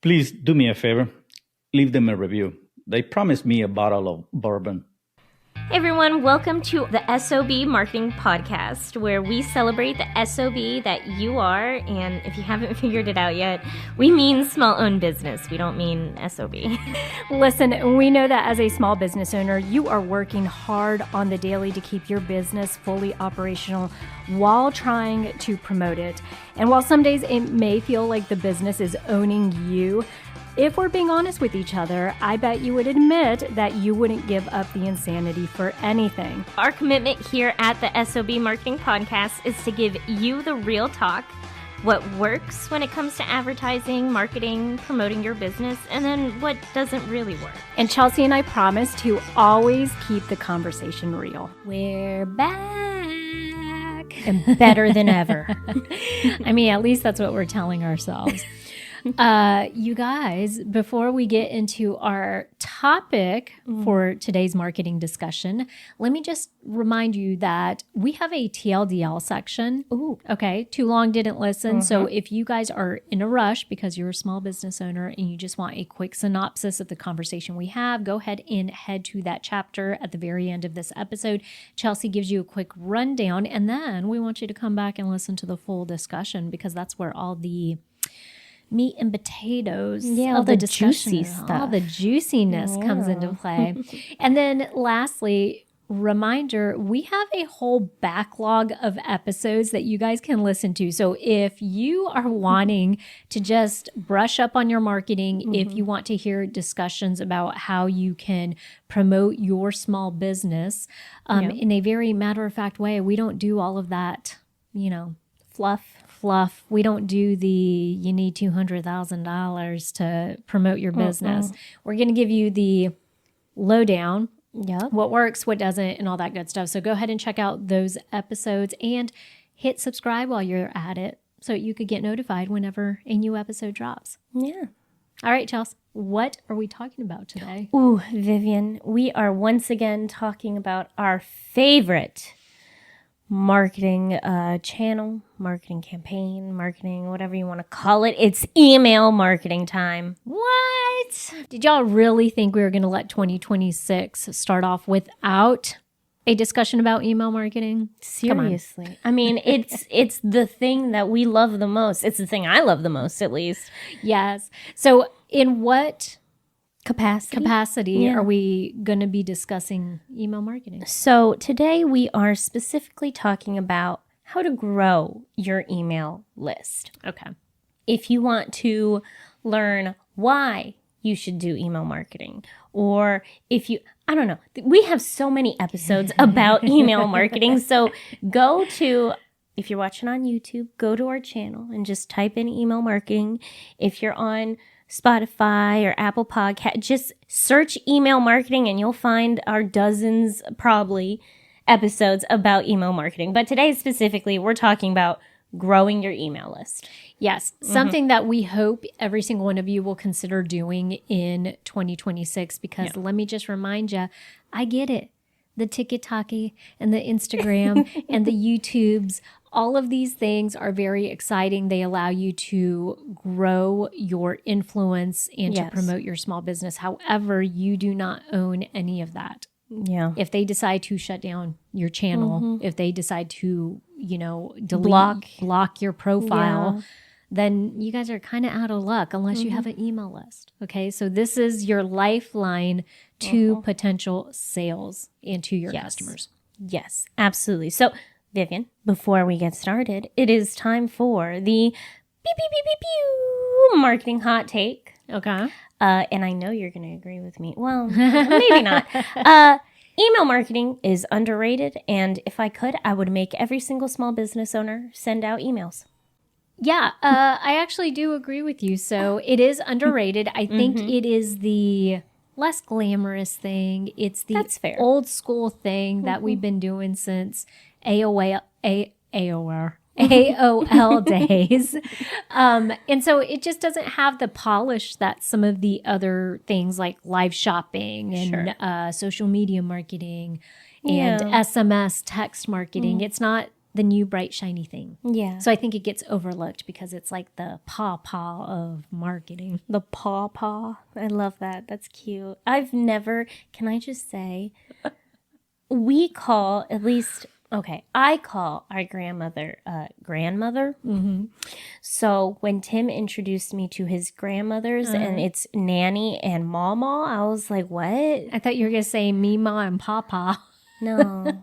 Please do me a favor. Leave them a review. They promised me a bottle of bourbon. Hey everyone, welcome to the SOB Marketing Podcast, where we celebrate the SOB that you are, and if you haven't figured it out yet, we mean small-owned business. We don't mean SOB. Listen, we know that as a small business owner, you are working hard on the daily to keep your business fully operational while trying to promote it. And while some days it may feel like the business is owning you, if we're being honest with each other, I bet you would admit that you wouldn't give up the insanity for anything. Our commitment here at the SOB Marketing Podcast is to give you the real talk, what works when it comes to advertising, marketing, promoting your business, and then what doesn't really work. And Chelsea and I promise to always keep the conversation real. We're back and better than ever. I mean, at least that's what we're telling ourselves. You guys, before we get into our topic for today's marketing discussion, let me just remind you that we have a TLDL section. Ooh. Okay. Too long, didn't listen. So if you guys are in a rush because you're a small business owner and you just want a quick synopsis of the conversation we have, go ahead and head to that chapter at the very end of this episode. Chelsea gives you a quick rundown, and then we want you to come back and listen to the full discussion, because that's where all the meat and potatoes, all the juicy stuff, all the juiciness comes into play. And then lastly, reminder, we have a whole backlog of episodes that you guys can listen to. So if you are wanting to just brush up on your marketing, if you want to hear discussions about how you can promote your small business in a very matter-of-fact way, we don't do all of that, fluff. We don't do the you need $200,000 to promote your business. We're going to give you the lowdown, what works, what doesn't, and all that good stuff. So go ahead and check out those episodes and hit subscribe while you're at it so you could get notified whenever a new episode drops. Yeah. All right, Chelsea, what are we talking about today? Ooh, Vivian, we are once again talking about our favorite marketing channel, marketing campaign, marketing, whatever you want to call it. It's email marketing time. What? Did y'all really think we were going to let 2026 start off without a discussion about email marketing? Seriously. I mean, it's the thing that we love the most. It's the thing I love the most, at least. Yes. So in what capacity are we going to be discussing email marketing? So today we are specifically talking about how to grow your email list. Okay. If you want to learn why you should do email marketing, or if we have so many episodes about email marketing. So if you're watching on YouTube, go to our channel and just type in email marketing. If you're on Spotify or Apple Podcast, just search email marketing and you'll find our dozens, probably, episodes about email marketing. But today specifically, we're talking about growing your email list. Yes, something that we hope every single one of you will consider doing in 2026, because let me just remind you, I get it. The TikTok and the Instagram and the YouTubes, all of these things are very exciting. They allow you to grow your influence and to promote your small business. However, you do not own any of that. Yeah. If they decide to shut down your channel, if they decide to, block your profile, then you guys are kind of out of luck unless you have an email list. Okay. So this is your lifeline to potential sales and to your customers. Yes, absolutely. So Vivian, before we get started, it is time for the beep, beep, beep, beep, beep, marketing hot take. Okay. And I know you're going to agree with me. Well, maybe not. Email marketing is underrated. And if I could, I would make every single small business owner send out emails. Yeah, I actually do agree with you. So it is underrated. I think it is the less glamorous thing. It's the old school thing that we've been doing since AOL days. And so it just doesn't have the polish that some of the other things like live shopping and social media marketing and SMS text marketing. It's not the new bright shiny thing. Yeah. So I think it gets overlooked because it's like the paw of marketing. The paw. I love that. That's cute. I've never, can I just say, we call, at least, okay, I call our grandmother grandmother. Mm-hmm. So when Tim introduced me to his grandmothers and it's Nanny and Mama, I was like, what? I thought you were going to say Mima and Papa. No.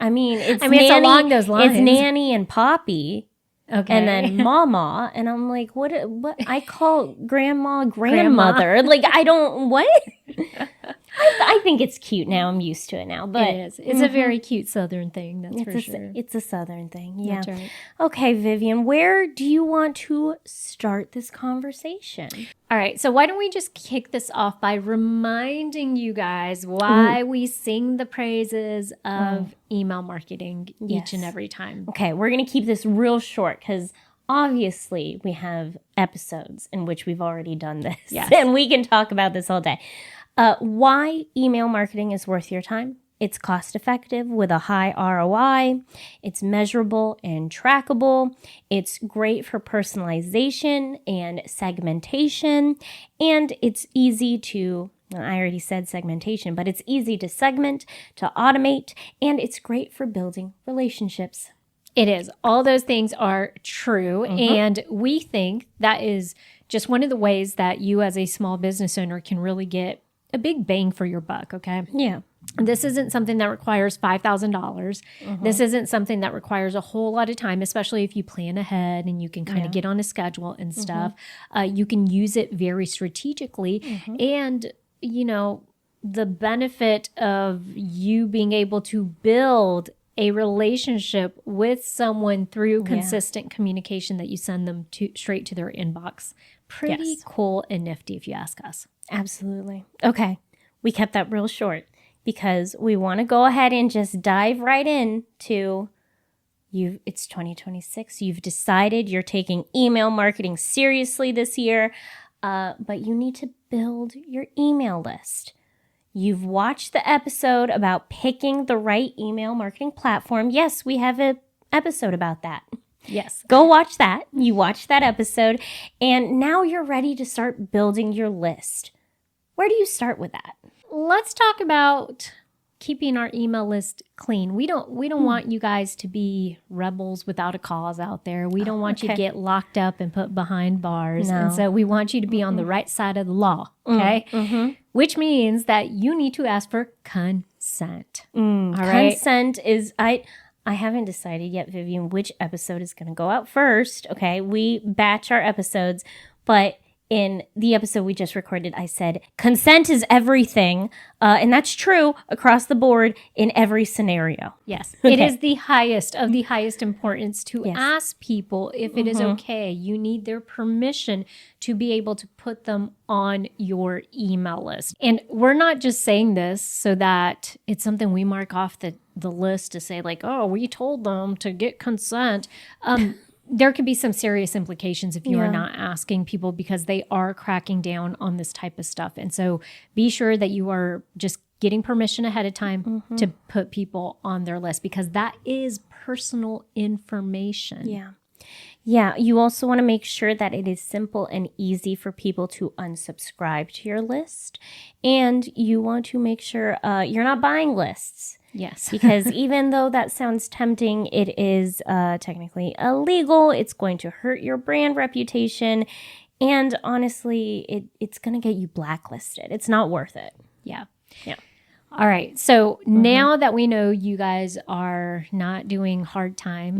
it's it's along those lines. It's Nanny and Poppy. Okay. And then Mama. And I'm like, what? I call Grandma grandmother. Like, I don't, what? I think it's cute now. I'm used to it now. But it is. It's a very cute Southern thing, that's for sure. It's a Southern thing. Yeah. That's right. Okay, Vivian, where do you want to start this conversation? All right. So why don't we just kick this off by reminding you guys why we sing the praises of email marketing each and every time. Okay, we're going to keep this real short because obviously we have episodes in which we've already done this. Yes. And we can talk about this all day. Why email marketing is worth your time. It's cost effective with a high ROI. It's measurable and trackable. It's great for personalization and segmentation. And it's easy to, well, I already said segmentation, but it's easy to segment, to automate, and it's great for building relationships. It is. All those things are true. And we think that is just one of the ways that you as a small business owner can really get a big bang for your buck, okay? Yeah. This isn't something that requires $5,000. This isn't something that requires a whole lot of time, especially if you plan ahead and you can kind of get on a schedule and stuff. You can use it very strategically. And, you know, the benefit of you being able to build a relationship with someone through consistent communication that you send them straight to their inbox. Pretty cool and nifty if you ask us. Absolutely. Okay. We kept that real short because we want to go ahead and just dive right in to it's 2026. You've decided you're taking email marketing seriously this year, but you need to build your email list. You've watched the episode about picking the right email marketing platform. Yes, we have an episode about that. Yes. Go watch that. You watched that episode, and now you're ready to start building your list. Where do you start with that? Let's talk about keeping our email list clean. We don't want you guys to be rebels without a cause out there. We don't want you to get locked up and put behind bars. No. And so we want you to be on the right side of the law, okay? Which means that you need to ask for consent. All right? Consent is, I haven't decided yet, Vivian, which episode is going to go out first. Okay, we batch our episodes, but in the episode we just recorded, I said consent is everything. And that's true across the board in every scenario. Yes. It is the highest of the highest importance to ask people if it is okay. You need their permission to be able to put them on your email list. And we're not just saying this so that it's something we mark off the list to say like, oh, we told them to get consent. There could be some serious implications if you are not asking people because they are cracking down on this type of stuff. And so be sure that you are just getting permission ahead of time to put people on their list because that is personal information. Yeah. Yeah. You also want to make sure that it is simple and easy for people to unsubscribe to your list. And you want to make sure you're not buying lists. Yes. Because even though that sounds tempting, it is technically illegal. It's going to hurt your brand reputation. And honestly, it's going to get you blacklisted. It's not worth it. Yeah. Yeah. All right. So now that we know you guys are not doing hard time,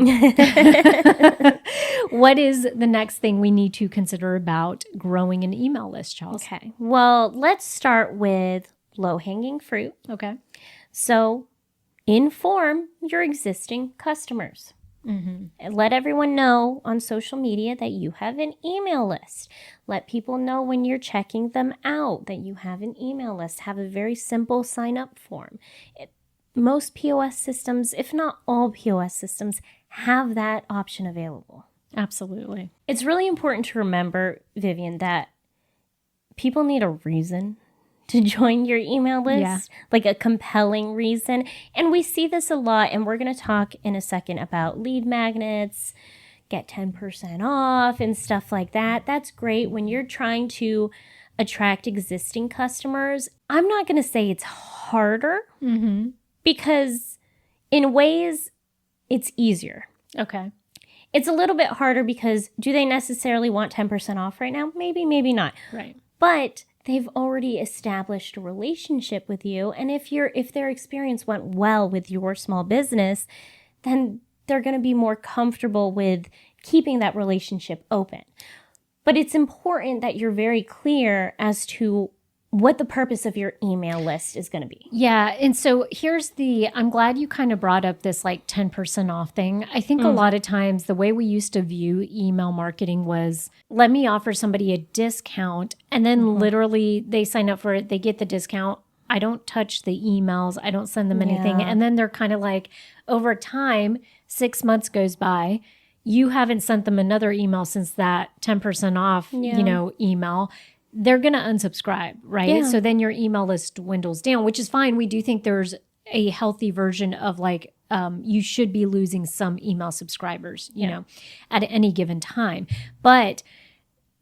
what is the next thing we need to consider about growing an email list, Charles? Okay. Well, let's start with low-hanging fruit. Okay. So inform your existing customers. And let everyone know on social media that you have an email list. Let people know when you're checking them out that you have an email list. Have a very simple sign-up form. Most POS systems, if not all POS systems, have that option available. Absolutely. It's really important to remember, Vivian, that people need a reason to join your email list, Yeah. like a compelling reason. And we see this a lot, and we're going to talk in a second about lead magnets, get 10% off and stuff like that. That's great when you're trying to attract existing customers. I'm not going to say it's harder because in ways it's easier. Okay. It's a little bit harder because do they necessarily want 10% off right now? Maybe, maybe not. Right. But they've already established a relationship with you. And if their experience went well with your small business, then they're going to be more comfortable with keeping that relationship open. But it's important that you're very clear as to what the purpose of your email list is going to be. Yeah. And so I'm glad you kind of brought up this like 10% off thing. I think a lot of times the way we used to view email marketing was, let me offer somebody a discount, and then literally they sign up for it, they get the discount. I don't touch the emails. I don't send them anything. Yeah. And then they're kind of like, over time, 6 months goes by. You haven't sent them another email since that 10% off, email. They're going to unsubscribe, right? Yeah. So then your email list dwindles down, which is fine. We do think there's a healthy version of like, you should be losing some email subscribers, you know, at any given time. But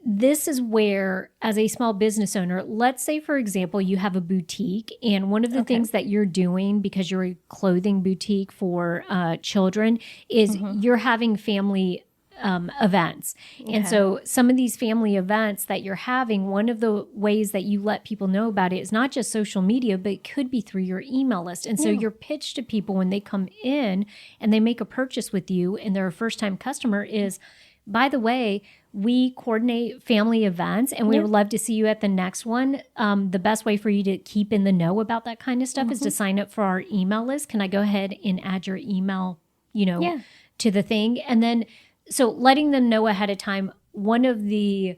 this is where, as a small business owner, let's say, for example, you have a boutique, and one of the things that you're doing, because you're a clothing boutique for children, is you're having family events. And so some of these family events that you're having, one of the ways that you let people know about it is not just social media, but it could be through your email list. And so your pitch to people when they come in and they make a purchase with you and they're a first-time customer is, by the way, we coordinate family events and we would love to see you at the next one. The best way for you to keep in the know about that kind of stuff is to sign up for our email list. Can I go ahead and add your email, to the thing? And then, so letting them know ahead of time, one of the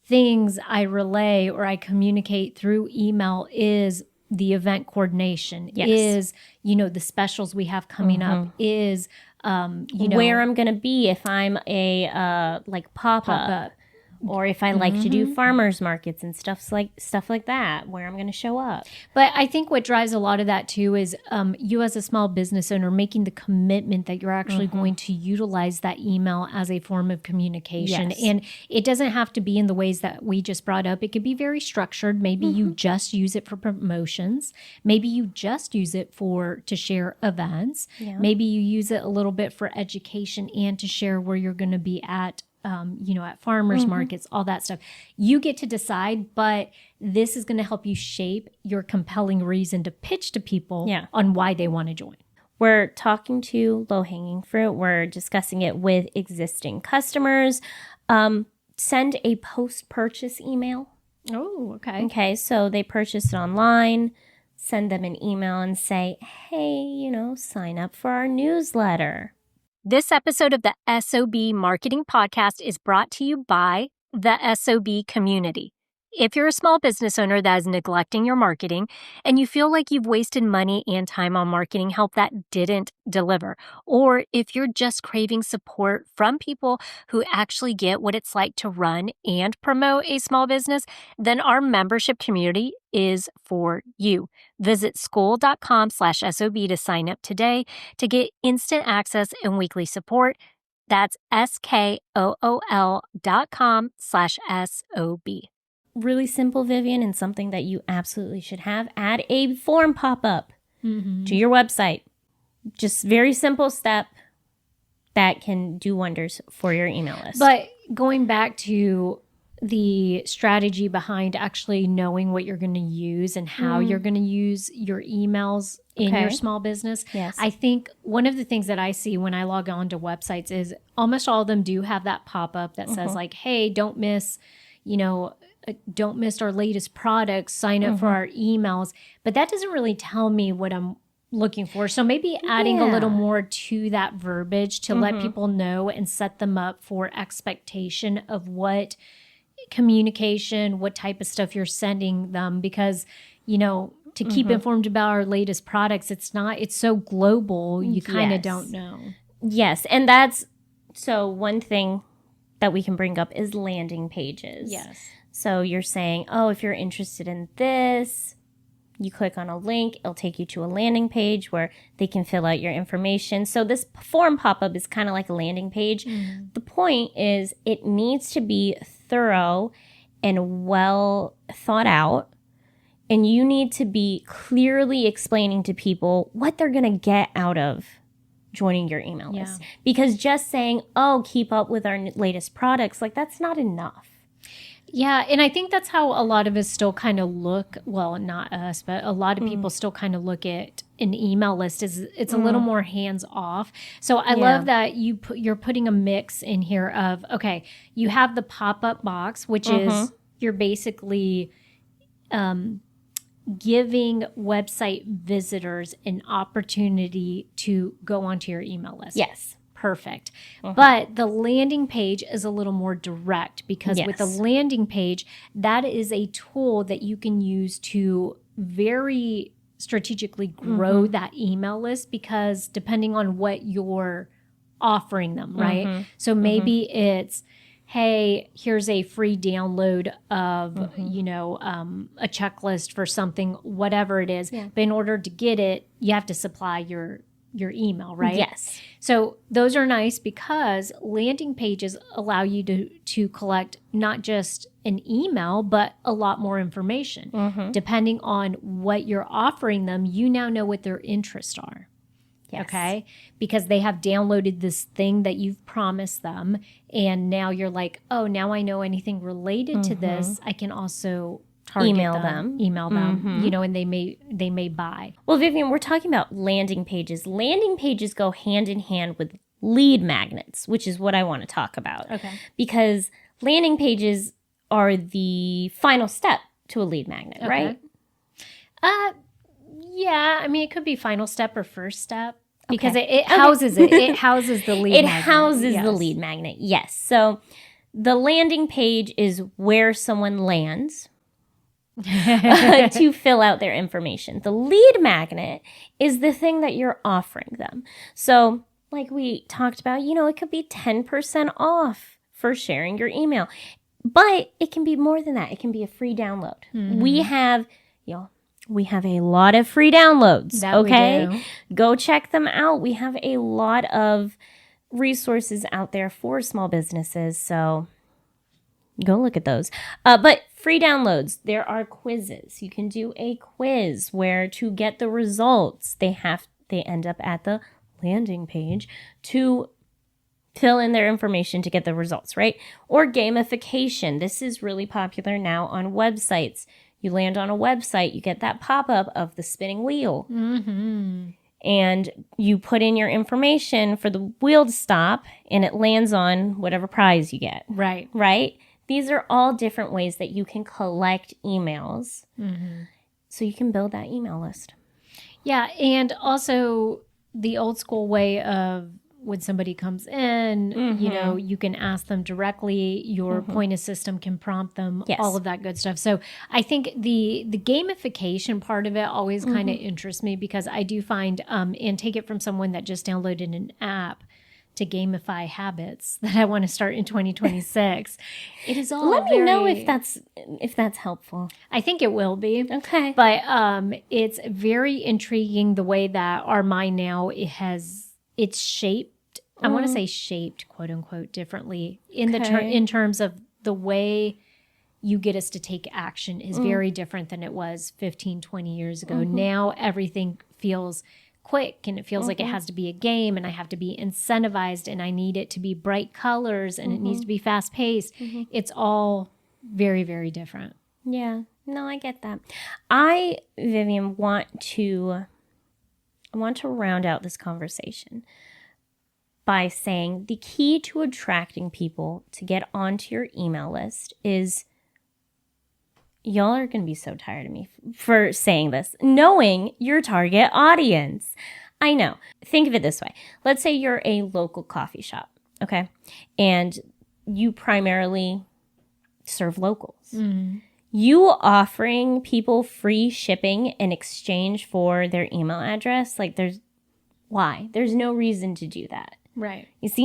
things I relay or I communicate through email is the event coordination, is, the specials we have coming up, is, where I'm going to be if I'm a pop-up. Or if I like to do farmers markets and stuff like that, where I'm going to show up. But I think what drives a lot of that too is you as a small business owner making the commitment that you're actually going to utilize that email as a form of communication. Yes. And it doesn't have to be in the ways that we just brought up. It could be very structured. Maybe you just use it for promotions. Maybe you just use it to share events. Yeah. Maybe you use it a little bit for education and to share where you're going to be at at farmers markets, all that stuff. You get to decide, but this is going to help you shape your compelling reason to pitch to people on why they want to join. We're talking to low-hanging fruit. We're discussing it with existing customers. Send a post-purchase email. Oh, okay. Okay, so they purchased it online. Send them an email and say, hey, sign up for our newsletter. This episode of the SOB Marketing Podcast is brought to you by the SOB community. If you're a small business owner that is neglecting your marketing and you feel like you've wasted money and time on marketing help that didn't deliver, or if you're just craving support from people who actually get what it's like to run and promote a small business, then our membership community is for you. Visit school.com/SOB to sign up today to get instant access and weekly support. That's SKOOL.com/SOB. Really simple, Vivian, and something that you absolutely should have. Add a form pop-up to your website. Just very simple step that can do wonders for your email list. But going back to the strategy behind actually knowing what you're going to use and how you're going to use your emails in your small business. Yes. I think one of the things that I see when I log on to websites is almost all of them do have that pop-up that says like, hey, don't miss our latest products, sign up for our emails. But that doesn't really tell me what I'm looking for. So maybe adding a little more to that verbiage to let people know and set them up for expectation of what communication, what type of stuff you're sending them, because, to keep informed about our latest products, it's so global, you kind of don't know. Yes, and so one thing that we can bring up is landing pages. Yes. So you're saying, oh, if you're interested in this, you click on a link, it'll take you to a landing page where they can fill out your information. So this form pop-up is kind of like a landing page. The point is it needs to be thorough and well thought out. And you need to be clearly explaining to people what they're going to get out of joining your email list. Because just saying, oh, keep up with our latest products, like that's not enough. Yeah, and I think that's how a lot of us still kind of look, well, not us, but a lot of people still kind of look at an email list as it's a little more hands off. So I love that you're putting a mix in here of, okay, you have the pop-up box, which is you're basically giving website visitors an opportunity to go onto your email list. Yes. Perfect. But the landing page is a little more direct because with the landing page, that is a tool that you can use to very strategically grow that email list, because depending on what you're offering them, right? So maybe it's, hey, here's a free download of, a checklist for something, whatever it is. But in order to get it, you have to supply your email, right? Yes. So those are nice because landing pages allow you to collect not just an email, but a lot more information. Depending on what you're offering them, you now know what their interests are. Yes. Okay? Because they have downloaded this thing that you've promised them. And now you're like, oh, now I know anything related to this. I can also Email them, and they may buy. Well, Vivian, we're talking about landing pages. Landing pages go hand in hand with lead magnets, which is what I want to talk about. Okay. Because landing pages are the final step to a lead magnet, right? Yeah. I mean, it could be final step or first step because it houses it. It houses the lead magnet. It houses the lead magnet, yes. So the landing page is where someone lands to fill out their information. The lead magnet is the thing that you're offering them. So like we talked about, it could be 10% off for sharing your email, but it can be more than that. It can be a free download. We have a lot of free downloads. Okay. Go check them out. We have a lot of resources out there for small businesses. So go look at those. But free downloads, there are quizzes. You can do a quiz where to get the results, they end up at the landing page to fill in their information to get the results, right? Or gamification. This is really popular now on websites. You land on a website, you get that pop-up of the spinning wheel. And you put in your information for the wheel to stop, and it lands on whatever prize you get. Right. Right? These are all different ways that you can collect emails so you can build that email list. Yeah, and also the old school way of when somebody comes in, you can ask them directly. Your point of system can prompt them, all of that good stuff. So I think the gamification part of it always kind of interests me because I do find, and take it from someone that just downloaded an app to gamify habits that I want to start in 2026. It is all Let me know if that's helpful. I think it will be. Okay. But it's very intriguing the way that our mind now it's shaped. I want to say shaped, quote unquote, differently in terms of the way you get us to take action is very different than it was 15, 20 years ago. Now everything feels quick and it feels like it has to be a game and I have to be incentivized and I need it to be bright colors and it needs to be fast paced. It's all very, very different. Yeah, no, I get that. Vivian, want to round out this conversation by saying the key to attracting people to get onto your email list is, y'all are going to be so tired of me for saying this, knowing your target audience. I know. Think of it this way. Let's say you're a local coffee shop, okay? And you primarily serve locals. You offering people free shipping in exchange for their email address, there's no reason to do that. Right. You see,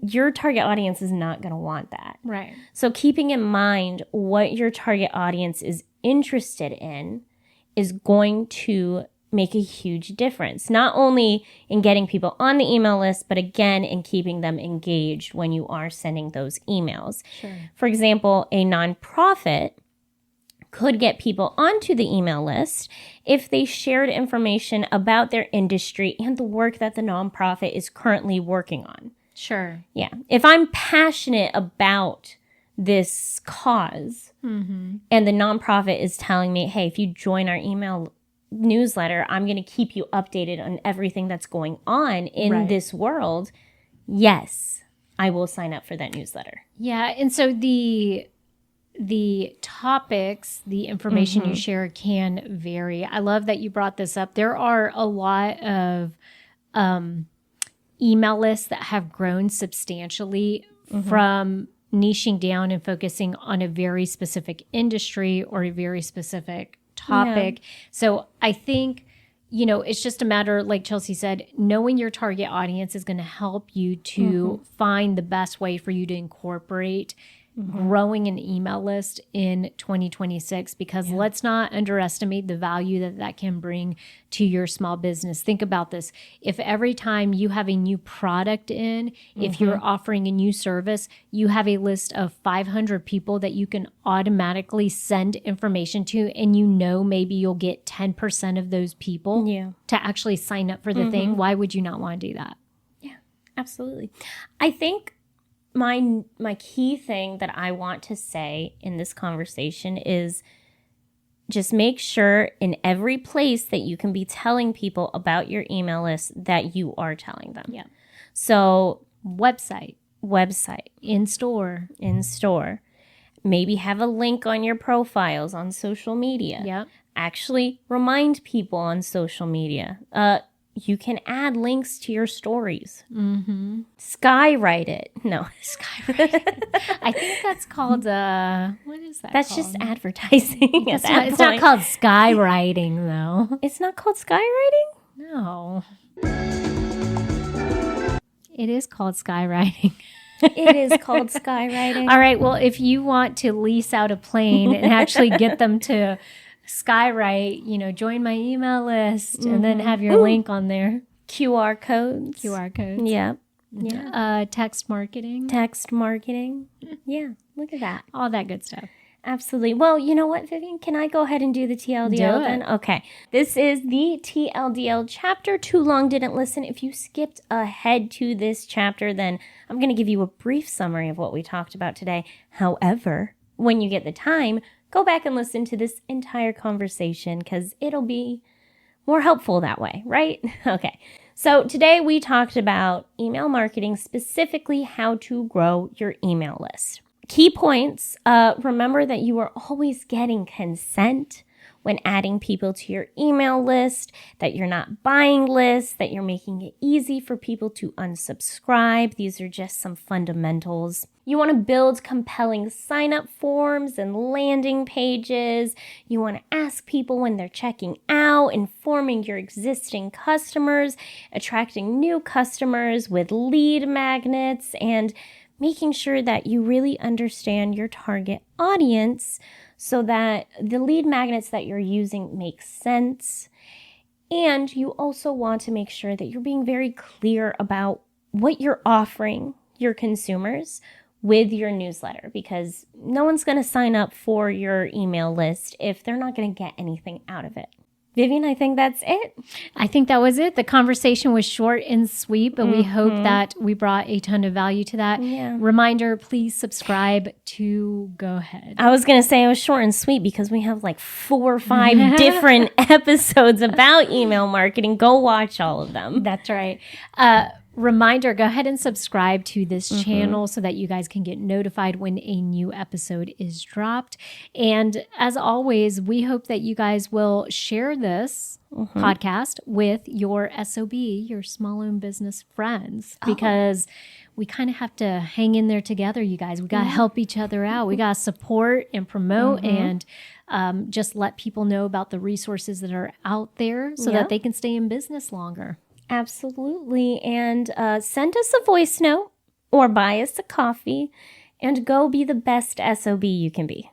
your target audience is not going to want that. Right. So keeping in mind what your target audience is interested in is going to make a huge difference, not only in getting people on the email list, but again, in keeping them engaged when you are sending those emails. Sure. For example, a nonprofit could get people onto the email list if they shared information about their industry and the work that the nonprofit is currently working on. Sure. Yeah. If I'm passionate about this cause and the nonprofit is telling me, hey, if you join our email newsletter, I'm going to keep you updated on everything that's going on in this world. Yes, I will sign up for that newsletter. Yeah. And so the topics, the information you share can vary. I love that you brought this up. There are a lot of email lists that have grown substantially from niching down and focusing on a very specific industry or a very specific topic. Yeah. So I think, it's just a matter, like Chelsea said, knowing your target audience is going to help you to find the best way for you to incorporate growing an email list in 2026, because let's not underestimate the value that can bring to your small business. Think about this. If every time you have a new product in, if you're offering a new service, you have a list of 500 people that you can automatically send information to, and maybe you'll get 10% of those people to actually sign up for the thing, why would you not want to do that? Yeah, absolutely. I think my key thing that I want to say in this conversation is just make sure in every place that you can be telling people about your email list that you are telling them. Yeah. So website, in store, maybe have a link on your profiles on social media. Yeah. Actually remind people on social media. You can add links to your stories. Skywrite it. No. Skywrite it. I think that's called, what is that That's called? just advertising. It's not called skywriting, though. It's not called skywriting? No. It is called skywriting. It is called skywriting. All right. Well, if you want to lease out a plane and actually get them to skywrite, join my email list and then have your link on there. QR codes. Yep. Yeah. Text marketing. Yeah. Look at that. All that good stuff. Absolutely. Well, you know what, Vivian? Can I go ahead and do the TLDL then? Okay. This is the TLDL chapter. Too long didn't listen. If you skipped ahead to this chapter, then I'm going to give you a brief summary of what we talked about today. However, when you get the time, go back and listen to this entire conversation because it'll be more helpful that way, right? Okay. So today we talked about email marketing, specifically how to grow your email list. Key points, remember that you are always getting consent when adding people to your email list, that you're not buying lists, that you're making it easy for people to unsubscribe. These are just some fundamentals. You want to build compelling sign-up forms and landing pages. You want to ask people when they're checking out, informing your existing customers, attracting new customers with lead magnets, and making sure that you really understand your target audience so that the lead magnets that you're using make sense. And you also want to make sure that you're being very clear about what you're offering your consumers with your newsletter, because no one's going to sign up for your email list if they're not going to get anything out of it. Vivian, I think that's it. I think that was it. The conversation was short and sweet, but we hope that we brought a ton of value to that. Yeah. Reminder, please subscribe to Go Ahead. I was going to say it was short and sweet because we have like 4 or 5 different episodes about email marketing. Go watch all of them. That's right. Reminder, go ahead and subscribe to this channel so that you guys can get notified when a new episode is dropped. And as always, we hope that you guys will share this podcast with your SOB, your small owned business friends, because we kind of have to hang in there together, you guys. We got to help each other out. We got to support and promote and just let people know about the resources that are out there so that they can stay in business longer. Absolutely. And send us a voice note or buy us a coffee and go be the best SOB you can be.